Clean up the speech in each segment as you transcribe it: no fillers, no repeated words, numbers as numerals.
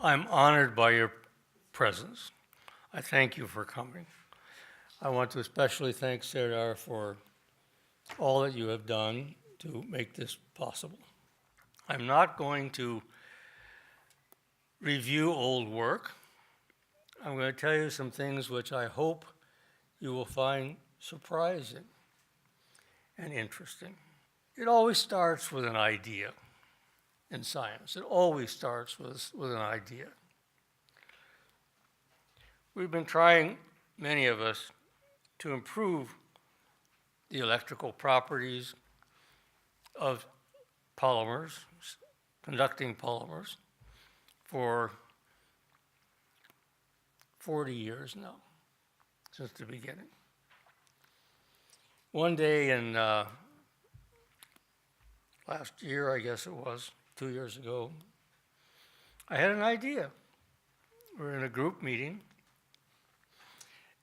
I'm honored by your presence. I thank you for coming. I want to especially thank Serdar for all that you have done to make this possible. I'm not going to review old work. I'm going to tell you some things which I hope you will find surprising and interesting. It always starts with an idea in science. It always starts with an idea. We've been trying, many of us, to improve the electrical properties of polymers, conducting polymers, for 40 years now, since the beginning. One day in last year, I guess it was, 2 years ago, I had an idea. We were in a group meeting,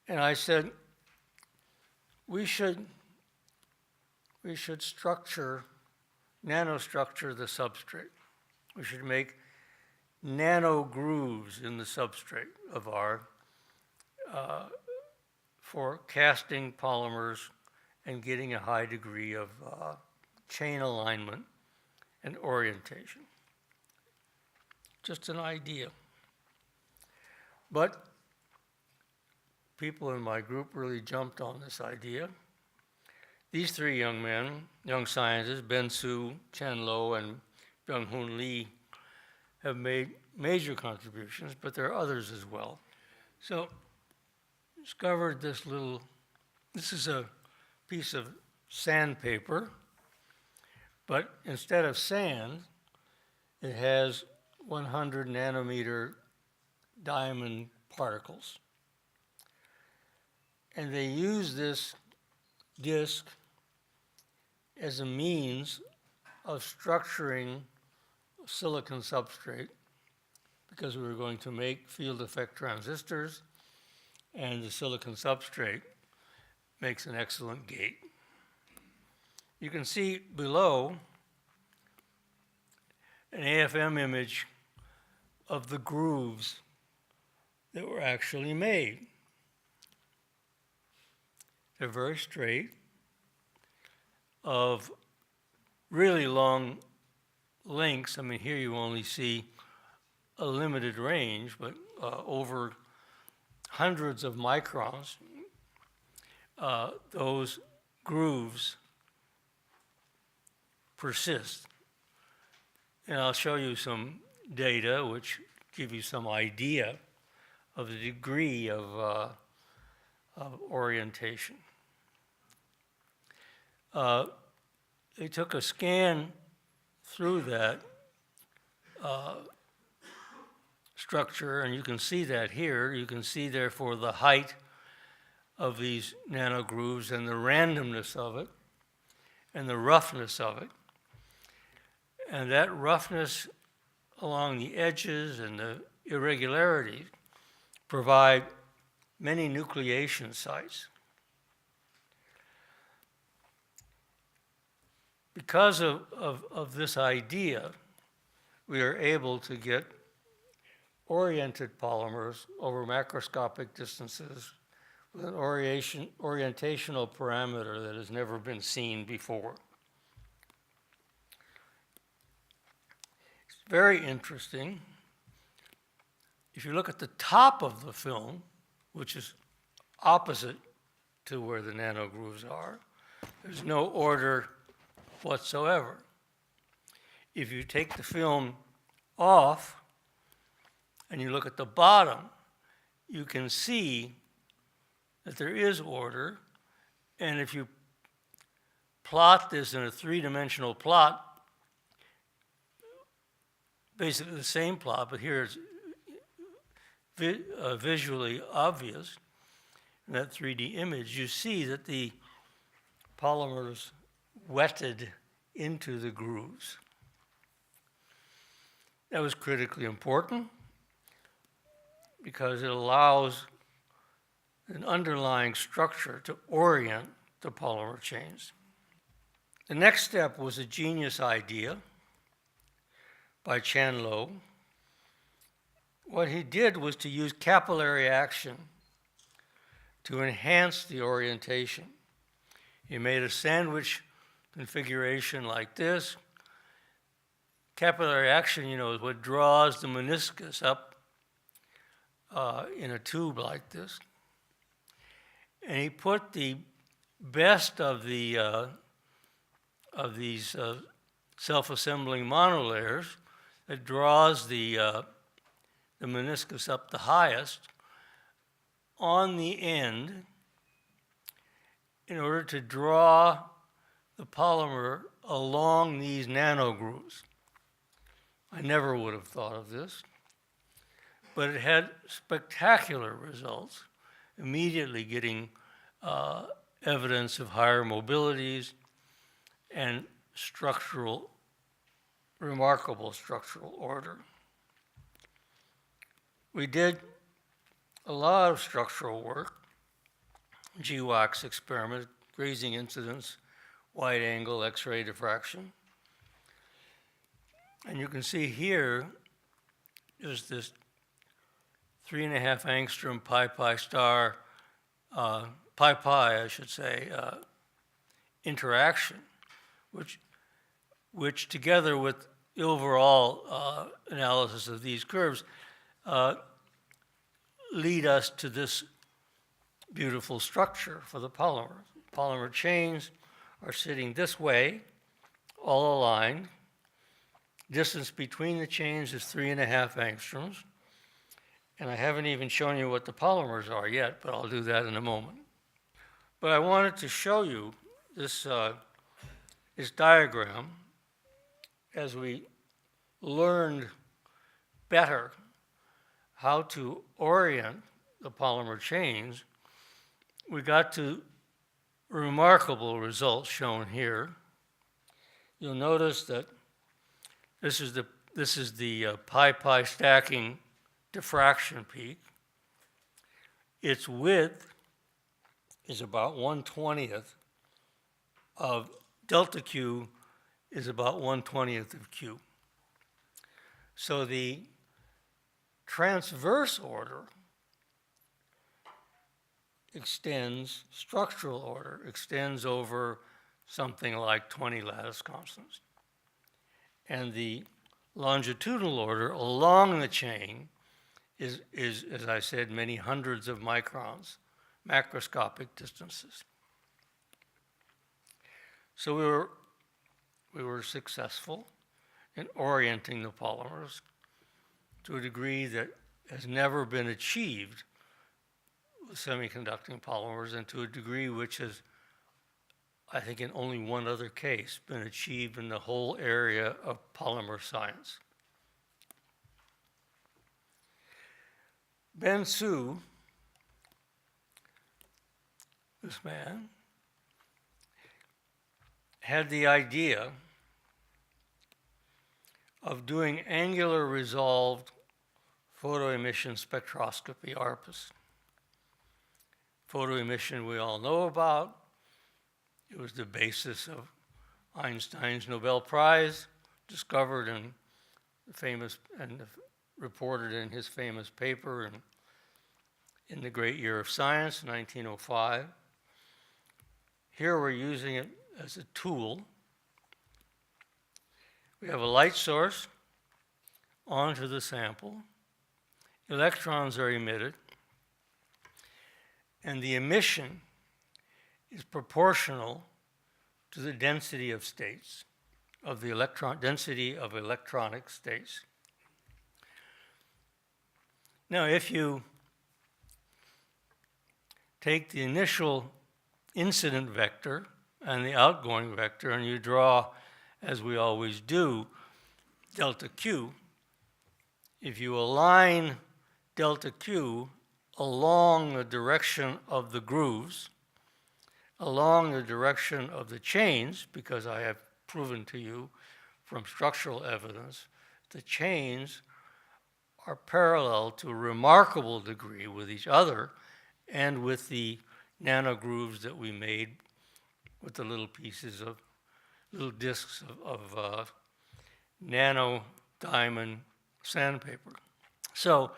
and I said, we should nanostructure the substrate. We should make nano grooves in the substrate of our, for casting polymers and getting a high degree of chain alignment and orientation. Just an idea. But people in my group really jumped on this idea. These three young men, young scientists, Ben Su, Chen Lo, and Byung-Hoon Lee, have made major contributions, but there are others as well. So, discovered this is a piece of sandpaper, but instead of sand, it has 100 nanometer diamond particles. And they use this disk as a means of structuring silicon substrate, because we were going to make field effect transistors, and the silicon substrate makes an excellent gate. You can see below an AFM image of the grooves that were actually made. They're very straight, of really long lengths. I mean, here you only see a limited range, but over hundreds of microns, those grooves persist. And I'll show you some data which give you some idea of the degree of orientation. They took a scan through that structure, and you can see that here. You can see, therefore, the height of these nanogrooves and the randomness of it and the roughness of it. And that roughness along the edges and the irregularities provide many nucleation sites. Because of this idea, we are able to get oriented polymers over macroscopic distances with an orientational parameter that has never been seen before. It's very interesting. If you look at the top of the film, which is opposite to where the nanogrooves are, there's no order whatsoever. If you take the film off and you look at the bottom, you can see that there is order. And if you plot this in a three-dimensional plot, basically the same plot, but here it's visually obvious in that 3D image, you see that the polymers wetted into the grooves. That was critically important because it allows an underlying structure to orient the polymer chains. The next step was a genius idea by Chen Lo what he did was to use capillary action to enhance the orientation. He made a sandwich configuration like this. Capillary action, you know, is what draws the meniscus up in a tube like this. And he put the best of these self-assembling monolayers that draws the meniscus up the highest on the end in order to draw the polymer along these nanogrooves. I never would have thought of this, but it had spectacular results, immediately getting evidence of higher mobilities and remarkable structural order. We did a lot of structural work, GWAX experiment, grazing incidence, wide angle, X-ray diffraction. And you can see here is this 3.5 angstrom pi star, pi, I should say, interaction, which together with the overall analysis of these curves lead us to this beautiful structure for the polymer. Polymer chains are sitting this way, all aligned. Distance between the chains is 3.5 angstroms. And I haven't even shown you what the polymers are yet, but I'll do that in a moment. But I wanted to show you this diagram as we learned better how to orient the polymer chains. We got to remarkable results shown here. You'll notice that this is the pi stacking diffraction peak. Its width is about 1/20th of delta Q is about 1/20th of Q. So the transverse order extends, structural order extends over something like 20 lattice constants. And the longitudinal order along the chain is, as I said, many hundreds of microns, macroscopic distances. So we were successful in orienting the polymers to a degree that has never been achieved with semiconducting polymers, and to a degree which has, I think, in only one other case, been achieved in the whole area of polymer science. Ben Su, this man, had the idea of doing angular resolved photoemission spectroscopy, ARPS. Photoemission we all know about. It was the basis of Einstein's Nobel Prize, discovered in the famous and reported in his famous paper in the Great Year of Science, 1905. Here we're using it as a tool. We have a light source onto the sample. Electrons are emitted, and the emission is proportional to the density of states, of the density of electronic states. Now, if you take the initial incident vector and the outgoing vector, and you draw, as we always do, delta Q, if you align delta Q along the direction of the grooves, along the direction of the chains, because I have proven to you from structural evidence, the chains are parallel to a remarkable degree with each other and with the nanogrooves that we made with the little pieces of, little discs of nano diamond sandpaper. So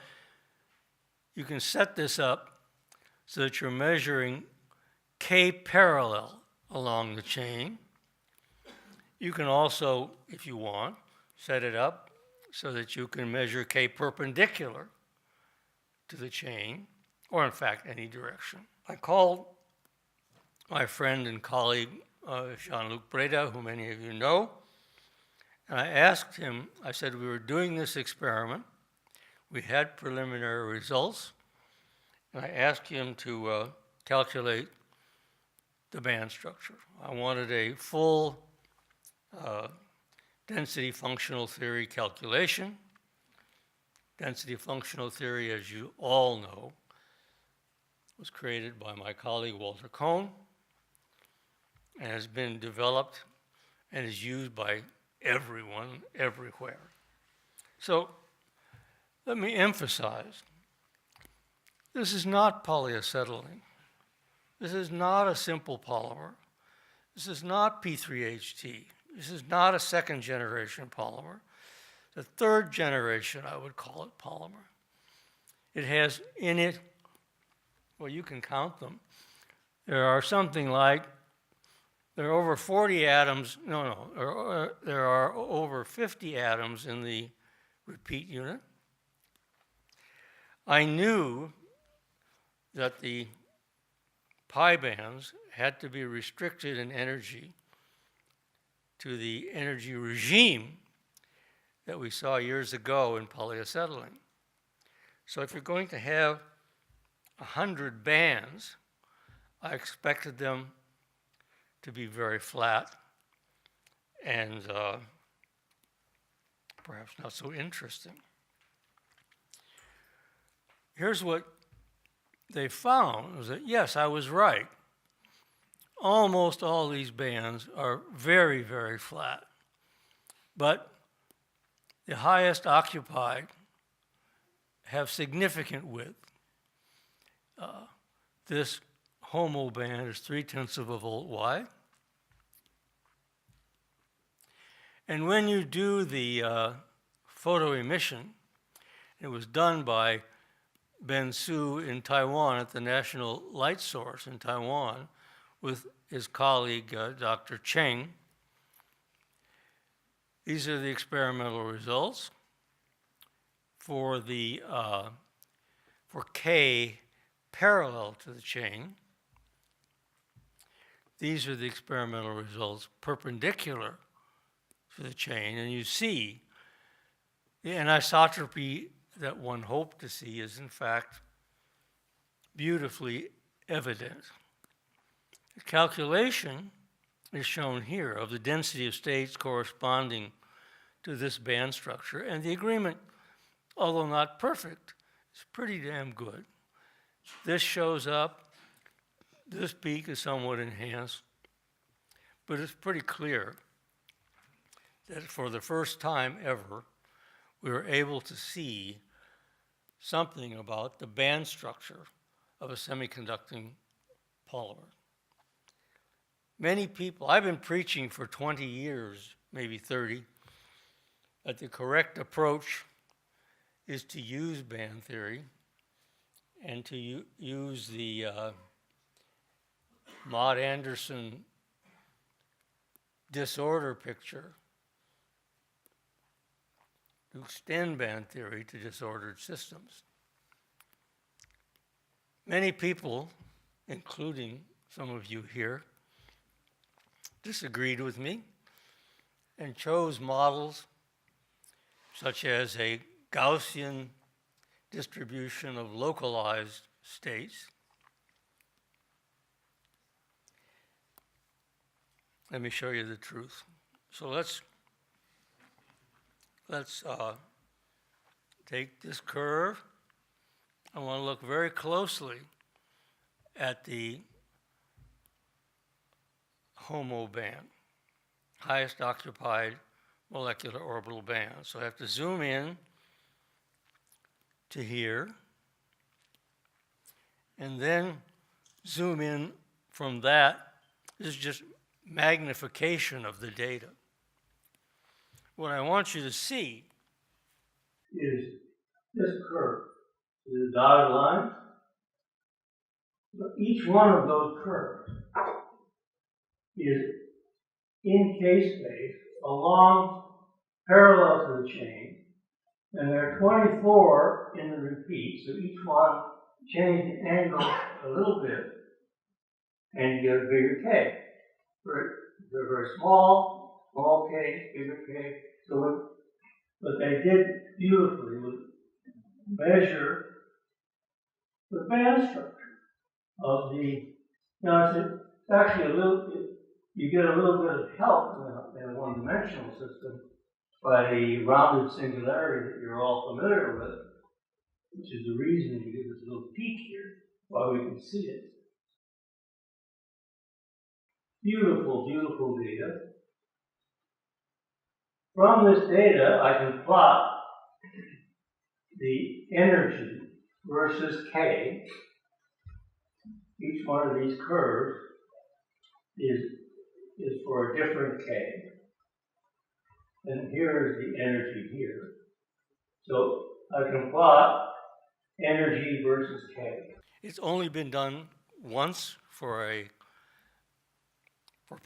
you can set this up so that you're measuring K parallel along the chain. You can also, if you want, set it up so that you can measure K perpendicular to the chain, or in fact, any direction. I called my friend and colleague, Jean-Luc Breda, who many of you know, and I asked him, I said, we were doing this experiment. We had preliminary results, and I asked him to calculate the band structure. I wanted a full density functional theory calculation. Density functional theory, as you all know, was created by my colleague Walter Kohn and has been developed and is used by everyone, everywhere. So let me emphasize, this is not polyacetylene. This is not a simple polymer. This is not P3HT. This is not a second generation polymer. The third generation, I would call it, polymer. It has in it, well, you can count them. There are something like, there are over 40 atoms, there are over 50 atoms in the repeat unit. I knew that the pi bands had to be restricted in energy to the energy regime that we saw years ago in polyacetylene. So if you're going to have 100 bands, I expected them to be very flat and perhaps not so interesting. Here's what they found, was that yes, I was right. Almost all these bands are very, very flat. But the highest occupied have significant width. This HOMO band is 0.3 of a volt wide. And when you do the photoemission, it was done by Ben Su in Taiwan at the National Light Source in Taiwan with his colleague, Dr. Cheng. These are the experimental results for the for K parallel to the chain. These are the experimental results perpendicular to the chain, and you see the anisotropy that one hoped to see is in fact beautifully evident. The calculation is shown here of the density of states corresponding to this band structure, and the agreement, although not perfect, is pretty damn good. This shows up, this peak is somewhat enhanced, but it's pretty clear that for the first time ever, we were able to see something about the band structure of a semiconducting polymer. Many people, I've been preaching for 20 years, maybe 30, that the correct approach is to use band theory and to use the Maud Anderson disorder picture to extend band theory to disordered systems. Many people, including some of you here, disagreed with me and chose models such as a Gaussian distribution of localized states. Let me show you the truth. So let's take this curve. I want to look very closely at the HOMO band, highest occupied molecular orbital band. So I have to zoom in to here, and then zoom in from that. This is just magnification of the data. What I want you to see is this curve. The dotted line. But each one of those curves is in K-space along parallel to the chain, and there are 24 in the repeat, so each one change the angle a little bit, and you get a bigger K. They're very small, small K, bigger K. So what they did beautifully was measure the band structure of the, now it's actually a little, you get a little bit of help in a one-dimensional system by the rounded singularity that you're all familiar with, which is the reason you get this little peak here, while we can see it. Beautiful, beautiful data. From this data, I can plot the energy versus K. Each one of these curves is for a different K. And here is the energy here. So I can plot energy versus K. It's only been done once for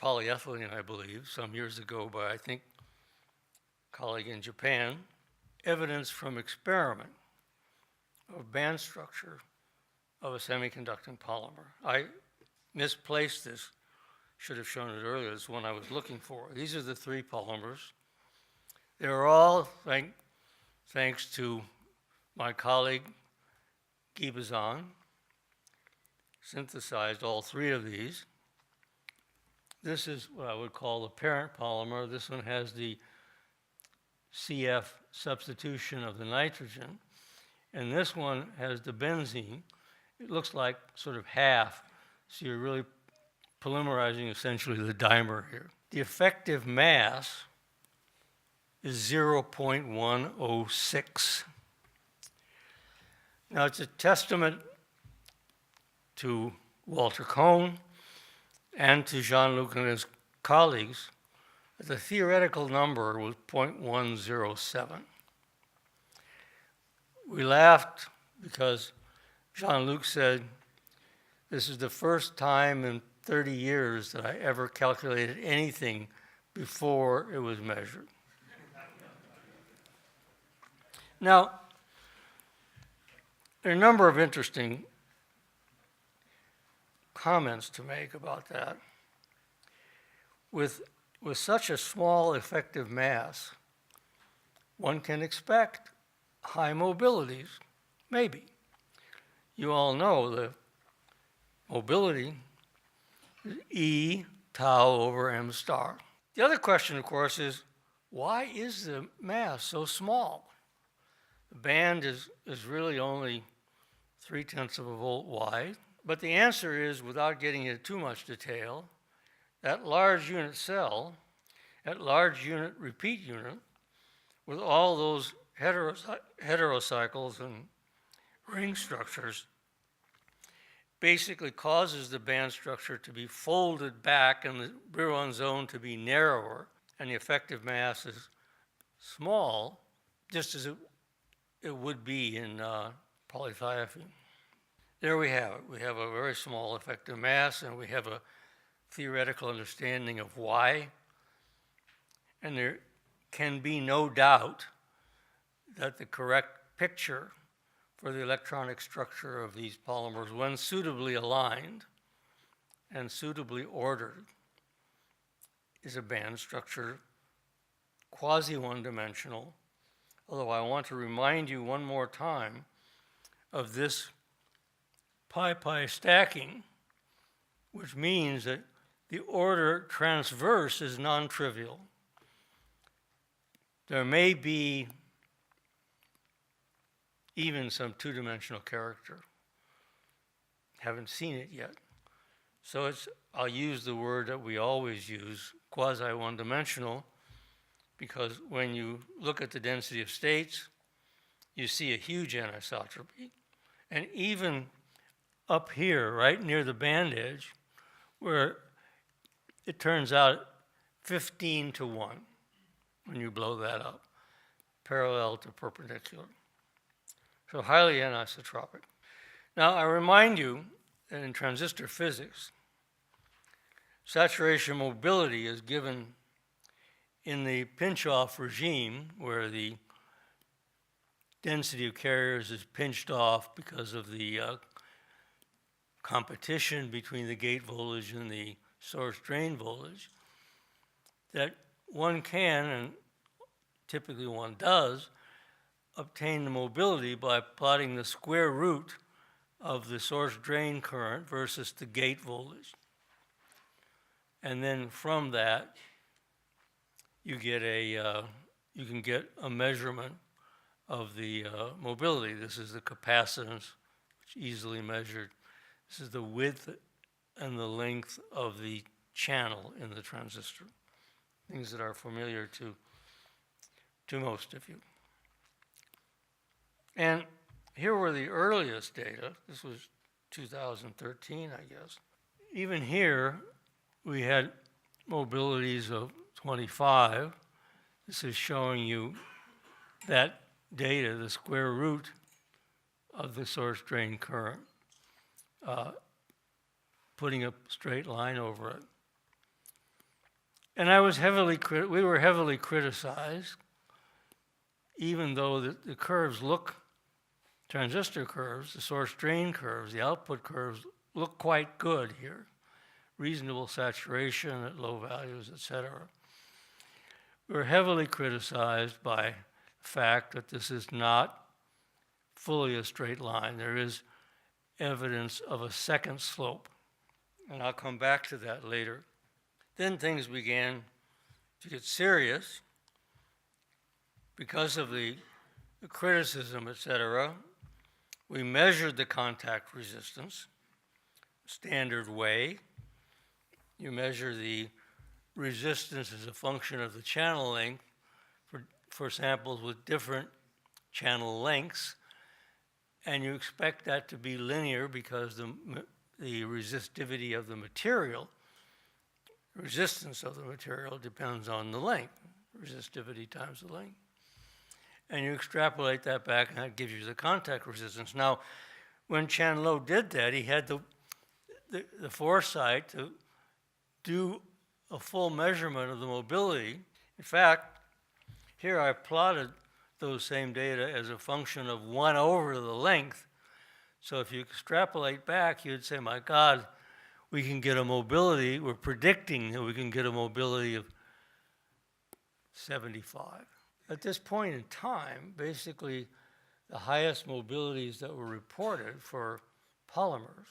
polyethylene, I believe, some years ago by, I think, a colleague in Japan. Evidence from experiment of band structure of a semiconducting polymer. I misplaced this, should have shown it earlier. This is one I was looking for. These are the three polymers. They're all, thanks to my colleague Guy Bazin, synthesized all three of these. This is what I would call the parent polymer. This one has the CF substitution of the nitrogen. And this one has the benzene. It looks like sort of half. So you're really polymerizing essentially the dimer here. The effective mass is 0.106. Now it's a testament to Walter Kohn and to Jean-Luc and his colleagues that the theoretical number was 0.107. We laughed because Jean-Luc said, this is the first time in 30 years that I ever calculated anything before it was measured. Now, there are a number of interesting comments to make about that. With such a small effective mass, one can expect high mobilities, maybe. You all know the mobility is E tau over m star. The other question, of course, is why is the mass so small? The band is really only 0.3 of a volt wide. But the answer is, without getting into too much detail, that large unit cell, that large unit repeat unit, with all those heterocycles and ring structures, basically causes the band structure to be folded back and the Brillouin zone to be narrower, and the effective mass is small, just as it would be in polythiophene. There we have it. We have a very small effective mass, and we have a theoretical understanding of why. And there can be no doubt that the correct picture for the electronic structure of these polymers, when suitably aligned and suitably ordered, is a band structure, quasi-one-dimensional. Although I want to remind you one more time of this pi-pi stacking, which means that the order transverse is non-trivial. There may be even some two-dimensional character. Haven't seen it yet. So I'll use the word that we always use, quasi-one-dimensional, because when you look at the density of states, you see a huge anisotropy. And even up here, right near the band edge, where it turns out 15 to 1 when you blow that up, parallel to perpendicular. so highly anisotropic. Now, I remind you that in transistor physics, saturation mobility is given in the pinch-off regime, where the density of carriers is pinched off because of the competition between the gate voltage and the source drain voltage, that one can, and typically one does, obtain the mobility by plotting the square root of the source drain current versus the gate voltage. And then from that, you can get a measurement of the mobility. This is the capacitance, which is easily measured. This is the width and the length of the channel in the transistor, things that are familiar to most of you. And here were the earliest data. This was 2013, I guess. Even here, we had mobilities of 25. This is showing you that data, the square root of the source drain current, putting a straight line over it. And we were heavily criticized, even though the curves look, transistor curves, the source drain curves, the output curves look quite good here. Reasonable saturation at low values, etc. We were heavily criticized by the fact that this is not fully a straight line. There is evidence of a second slope, and I'll come back to that later. Then things began to get serious because of the criticism, etc. We measured the contact resistance, standard way. You measure the resistance as a function of the channel length for samples with different channel lengths, and you expect that to be linear because the resistivity of the material, resistance of the material depends on the length, resistivity times the length. And you extrapolate that back, and that gives you the contact resistance. Now, when Chan Lo did that, he had the foresight to do a full measurement of the mobility. In fact, here I plotted those same data as a function of 1 over the length. So if you extrapolate back, you'd say, my God, we can get a mobility, we're predicting that we can get a mobility of 75. At this point in time, basically, the highest mobilities that were reported for polymers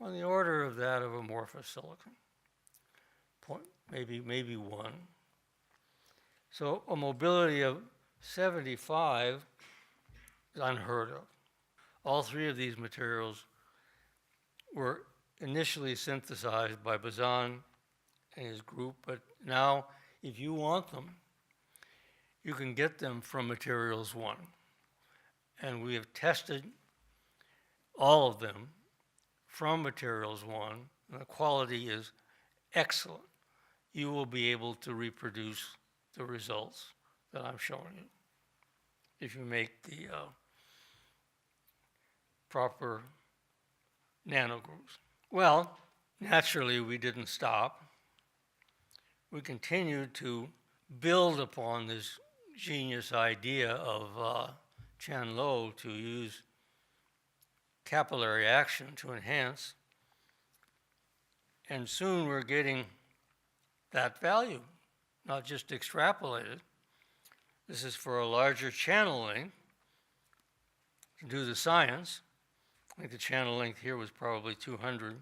were on the order of that of amorphous silicon. Maybe 1. So a mobility of 75 is unheard of. All three of these materials were initially synthesized by Bazan and his group, but now if you want them, you can get them from Materials 1. And we have tested all of them from Materials 1, and the quality is excellent. You will be able to reproduce the results that I'm showing you if you make the proper nanogrooves. Well, naturally, we didn't stop. We continued to build upon this genius idea of Chan Lo to use capillary action to enhance, and soon we're getting that value, not just extrapolated. This is for a larger channel length. To do the science, I think the channel length here was probably 200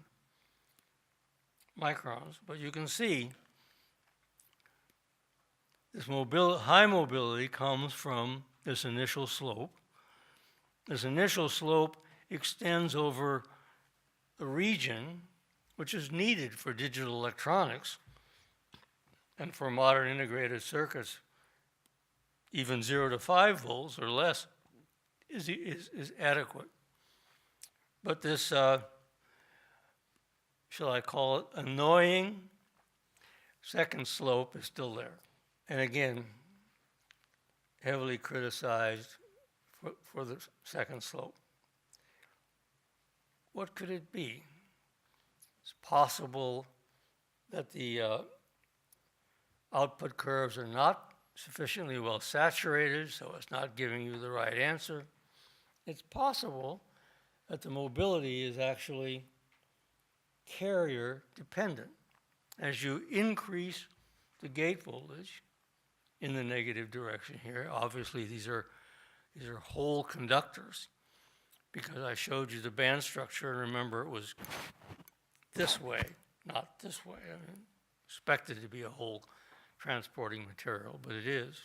microns, but you can see this high mobility comes from this initial slope. This initial slope extends over a region which is needed for digital electronics and for modern integrated circuits. Even 0 to 5 volts or less is adequate. But this, shall I call it, annoying second slope is still there. And again, heavily criticized for the second slope. What could it be? It's possible that the output curves are not sufficiently well saturated, so it's not giving you the right answer. It's possible that the mobility is actually carrier dependent. As you increase the gate voltage in the negative direction here, obviously these are whole conductors, because I showed you the band structure, and remember it was this way, not this way. I mean, expected to be a whole transporting material, but it is.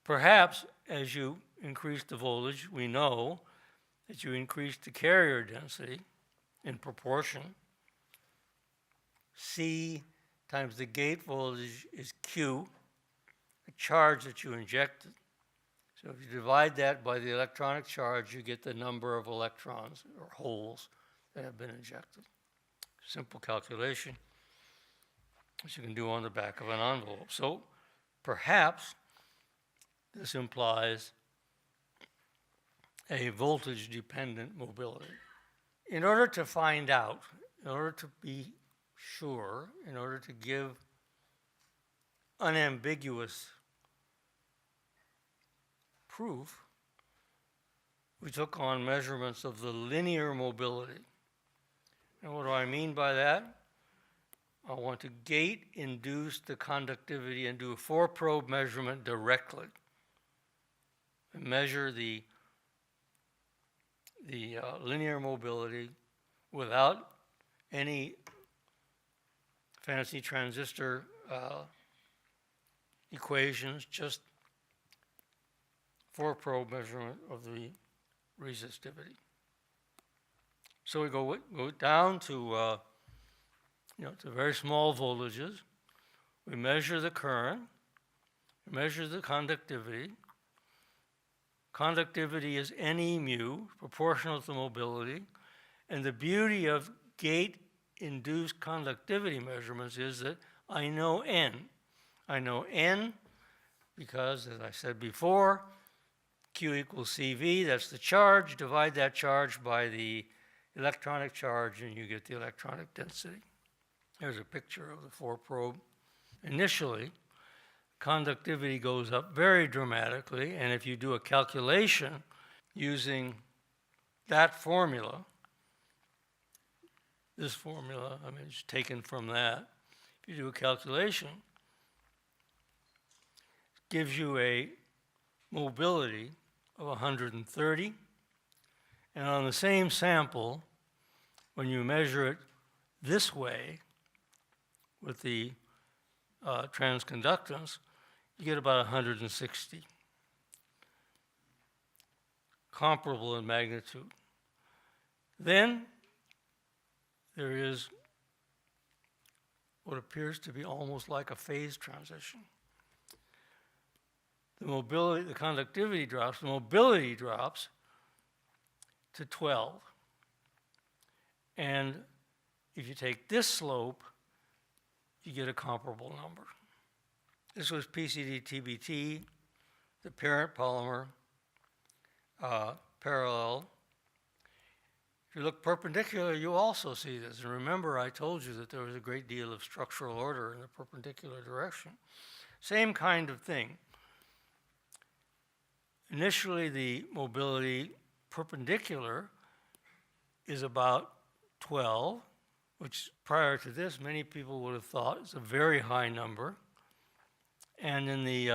Perhaps as you increase the voltage, we know that you increase the carrier density in proportion. C times the gate voltage is Q, the charge that you injected. So if you divide that by the electronic charge, you get the number of electrons or holes that have been injected. Simple calculation, which you can do on the back of an envelope. So perhaps this implies a voltage-dependent mobility. In order to find out, in order to be sure, in order to give unambiguous proof, we took on measurements of the linear mobility. And what do I mean by that? I want to gate-induce the conductivity and do a 4-probe measurement directly. And measure the linear mobility without any fancy transistor equations, just 4-probe measurement of the resistivity. So we go down to to very small voltages. We measure the current, we measure the conductivity. Conductivity is NE mu, proportional to mobility. And the beauty of gate-induced conductivity measurements is that I know N. I know N because, as I said before, Q equals CV, that's the charge. Divide that charge by the electronic charge and you get the electronic density. Here's a picture of the 4-probe. Initially, conductivity goes up very dramatically, and if you do a calculation using that formula, this formula, I mean, it's taken from that. If you do a calculation, it gives you a mobility of 130, and on the same sample, when you measure it this way with the transconductance, you get about 160. Comparable in magnitude. Then there is what appears to be almost like a phase transition. The mobility, the conductivity drops, the mobility drops to 12. And if you take this slope, you get a comparable number. This was PCD-TBT, the parent polymer, parallel. If you look perpendicular, you also see this. And remember, I told you that there was a great deal of structural order in the perpendicular direction. Same kind of thing. Initially, the mobility perpendicular is about 12, which prior to this, many people would have thought is a very high number. And in the,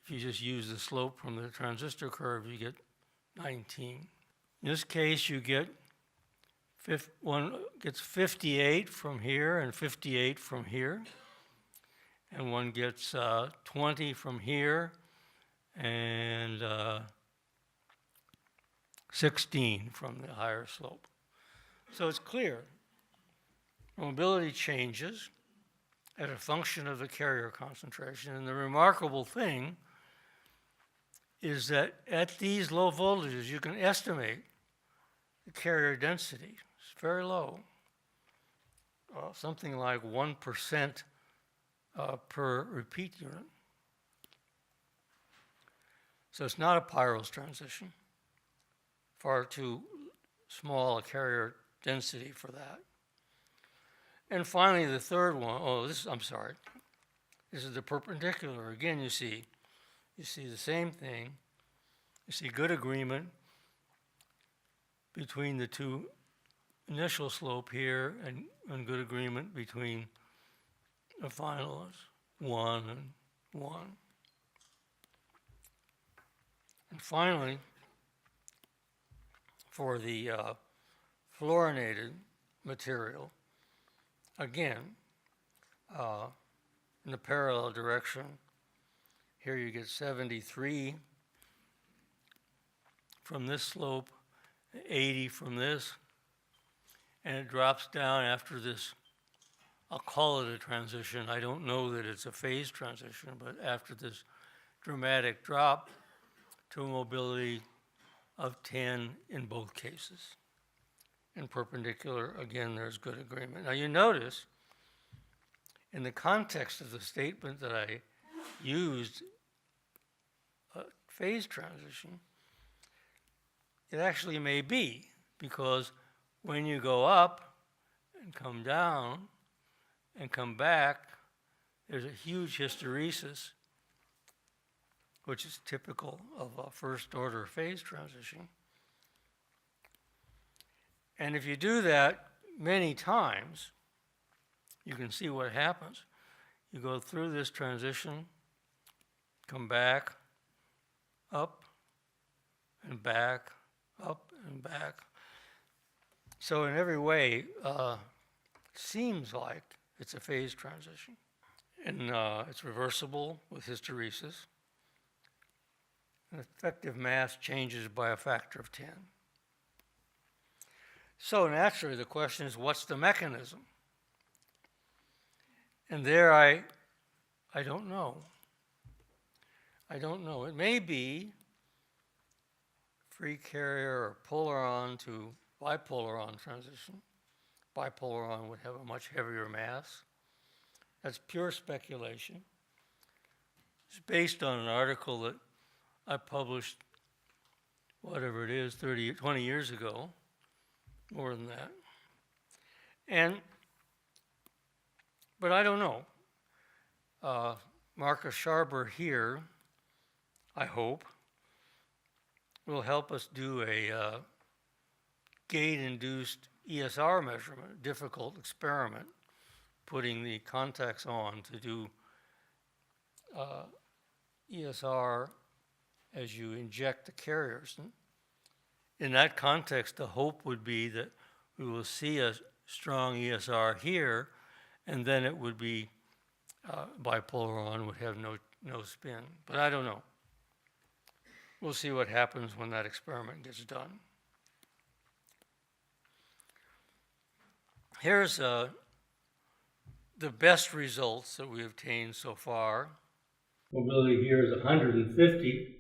if you just use the slope from the transistor curve, you get 19. In this case, you get one gets 58 from here and 58 from here. And one gets 20 from here and 16 from the higher slope. So it's clear. Mobility changes as a function of the carrier concentration. And the remarkable thing is that at these low voltages, you can estimate the carrier density. It's very low, something like 1% per repeat unit. So it's not a Pyros transition. Far too small a carrier density for that. And finally, the third one, I'm sorry. This is the perpendicular. Again, you see the same thing. You see good agreement between the two initial slope here and good agreement between the finals, 1 and 1. And finally, for the fluorinated material, again, in the parallel direction, here you get 73 from this slope, 80 from this, and it drops down after this. I'll call it a transition. I don't know that it's a phase transition, but after this dramatic drop to a mobility of 10 in both cases. In perpendicular, again, there's good agreement. Now you notice, in the context of the statement that I used, a phase transition, it actually may be, because when you go up and come down and come back, there's a huge hysteresis, which is typical of a first-order phase transition. And if you do that many times, you can see what happens. You go through this transition, come back, up and back, up and back. So in every way, it seems like it's a phase transition. And it's reversible with hysteresis. And effective mass changes by a factor of 10. So naturally, the question is, what's the mechanism? And there I don't know. I don't know. It may be free carrier or polaron to bipolaron transition. Bipolaron would have a much heavier mass. That's pure speculation. It's based on an article that I published, whatever it is, 20 years ago, more than that. But I don't know. Marcus Sharber here, I hope, will help us do a gate-induced ESR measurement, difficult experiment, putting the contacts on to do ESR as you inject the carriers. In that context, the hope would be that we will see a strong ESR here, and then it would be bipolaron would have no spin. But I don't know. We'll see what happens when that experiment gets done. Here's the best results that we obtained so far. Mobility here is 150,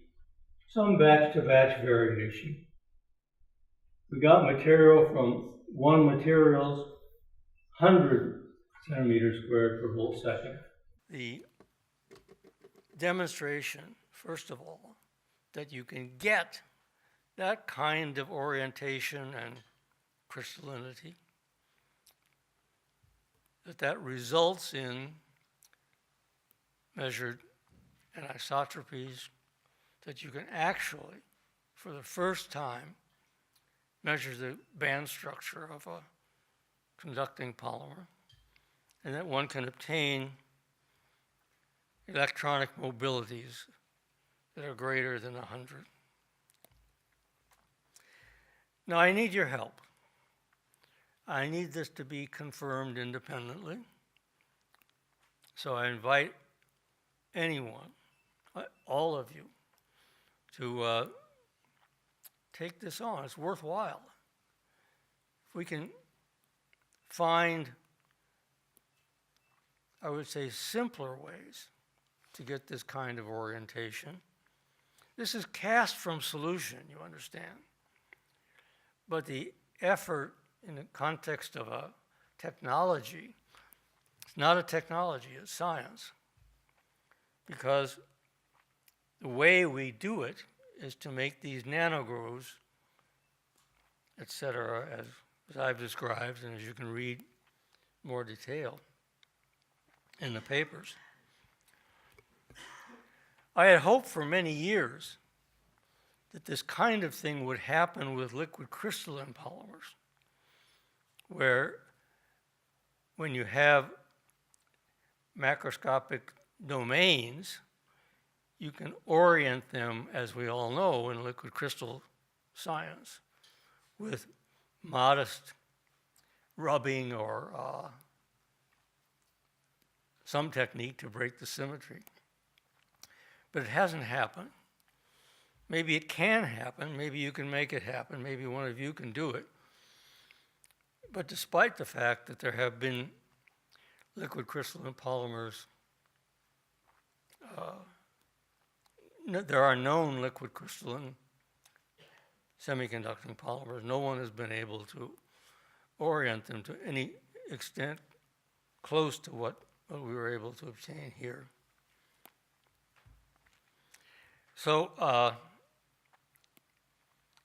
some batch-to-batch variation. We got material from one material's 100 centimeters squared per volt second. The demonstration, first of all, that you can get that kind of orientation and crystallinity, that results in measured anisotropies, that you can actually, for the first time, measure the band structure of a conducting polymer, and that one can obtain electronic mobilities that are greater than 100. Now, I need your help. I need this to be confirmed independently. So I invite anyone, all of you, to take this on. It's worthwhile. If we can find, I would say, simpler ways to get this kind of orientation. This is cast from solution, you understand. But the effort in the context of a technology, it's not a technology, it's science. Because the way we do it is to make these nanogrooves, etc., as I've described, and as you can read more detail in the papers. I had hoped for many years that this kind of thing would happen with liquid crystalline polymers, where when you have macroscopic domains, you can orient them, as we all know, in liquid crystal science, with modest rubbing or some technique to break the symmetry. But it hasn't happened. Maybe it can happen. Maybe you can make it happen. Maybe one of you can do it. But despite the fact that there have been liquid crystalline polymers, there are known liquid crystalline semiconducting polymers. No one has been able to orient them to any extent close to what we were able to obtain here. So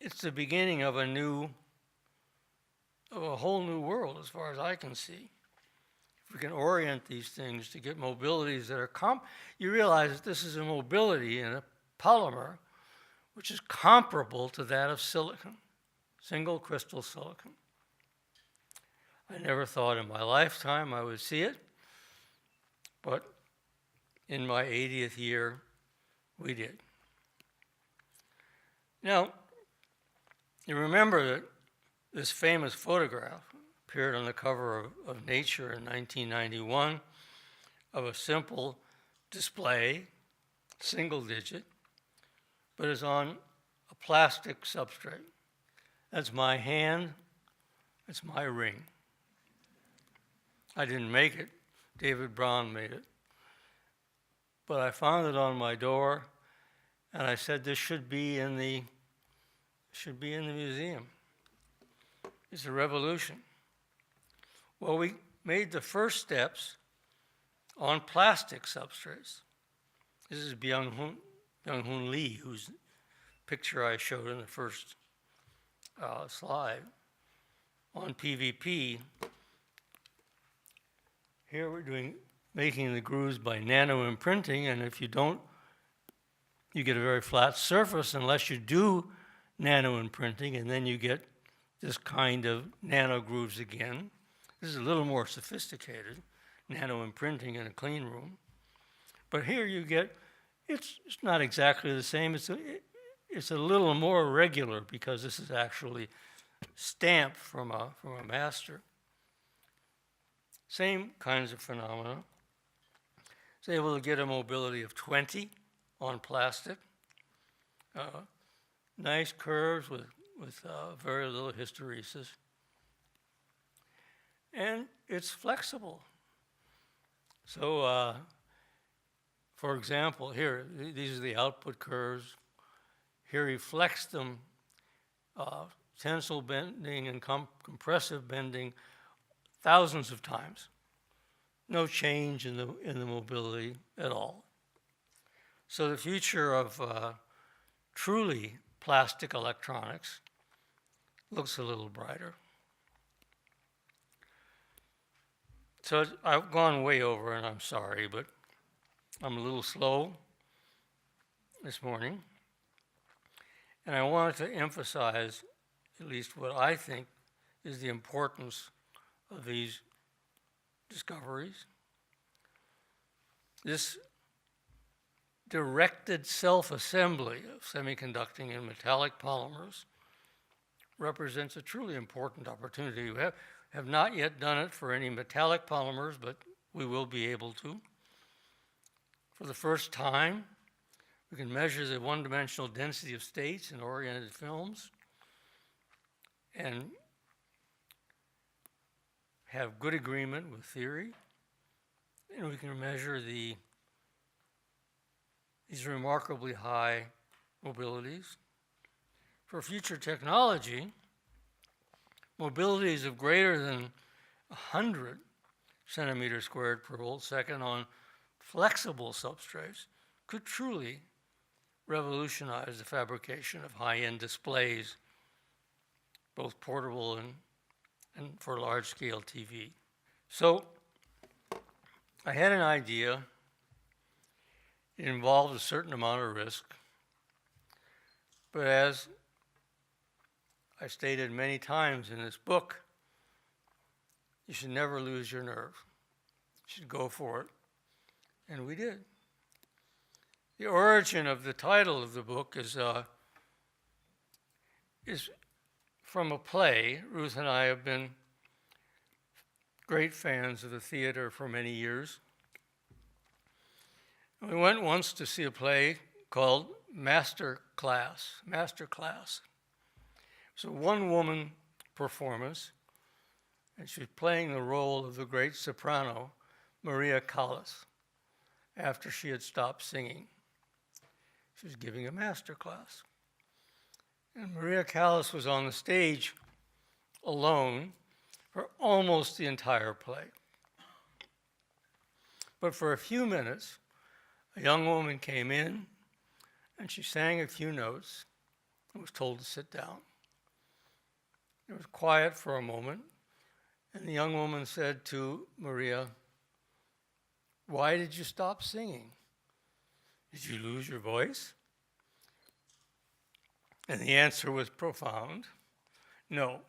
it's the beginning of a whole new world as far as I can see. If we can orient these things to get mobilities that are you realize that this is a mobility in a polymer which is comparable to that of silicon, single crystal silicon. I never thought in my lifetime I would see it, but in my 80th year, we did. Now, you remember that this famous photograph appeared on the cover of Nature in 1991 of a simple display, single digit, but is on a plastic substrate. That's my hand, that's my ring. I didn't make it, David Brown made it. But I found it on my door, and I said this should be in the museum. It's a revolution. Well, we made the first steps on plastic substrates. This is Byung-Hun Lee, whose picture I showed in the first slide. On PVP, here we're making the grooves by nano imprinting, and if you don't, you get a very flat surface unless you do nano imprinting, and then you get this kind of nano grooves again. This is a little more sophisticated, nano imprinting in a clean room. But here you get, it's not exactly the same. It's a little more regular because this is actually stamped from a master. Same kinds of phenomena. It's able to get a mobility of 20 on plastic. Nice curves with very little hysteresis. And it's flexible. So, for example, here, these are the output curves. Here he flexed them, tensile bending and compressive bending thousands of times. No change in the mobility at all. So the future of truly plastic electronics looks a little brighter. So I've gone way over, and I'm sorry, but I'm a little slow this morning. And I wanted to emphasize at least what I think is the importance of these discoveries. This directed self-assembly of semiconducting and metallic polymers represents a truly important opportunity. We have not yet done it for any metallic polymers, but we will be able to. For the first time, we can measure the one-dimensional density of states in oriented films and have good agreement with theory, and we can measure these remarkably high mobilities. For future technology, mobilities of greater than 100 centimeters squared per volt second on flexible substrates could truly revolutionized the fabrication of high-end displays, both portable and for large-scale TV. So I had an idea. It involved a certain amount of risk, but as I stated many times in this book, you should never lose your nerve. You should go for it. And we did. The origin of the title of the book is from a play. Ruth and I have been great fans of the theater for many years. We went once to see a play called Master Class. It's a one-woman performance, and she's playing the role of the great soprano, Maria Callas, after she had stopped singing. She was giving a master class. And Maria Callas was on the stage alone for almost the entire play. But for a few minutes, a young woman came in, and she sang a few notes and was told to sit down. It was quiet for a moment, and the young woman said to Maria, "Why did you stop singing? Did you lose your voice?" And the answer was profound. "No,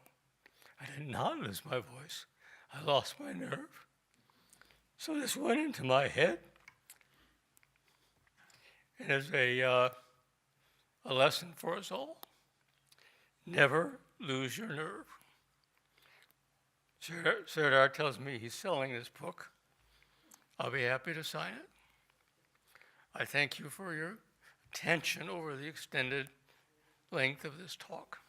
I did not lose my voice. I lost my nerve." So this went into my head. And as a lesson for us all, never lose your nerve. Serdar tells me he's selling this book. I'll be happy to sign it. I thank you for your attention over the extended length of this talk.